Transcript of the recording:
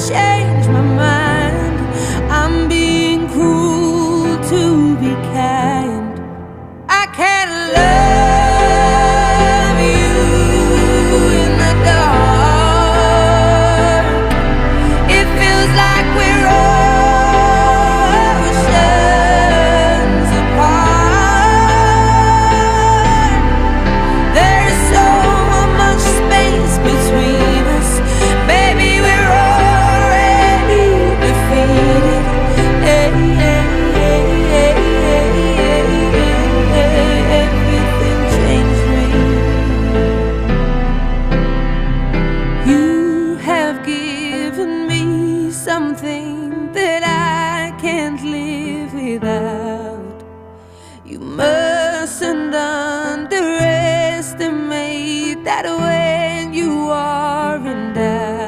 change my mind. I'm being cruel to be kind. I can't love you in the dark. It feels like we're oceans apart. There's so much space between us. Baby, we're already defeated. Everything changed me. You have given me something that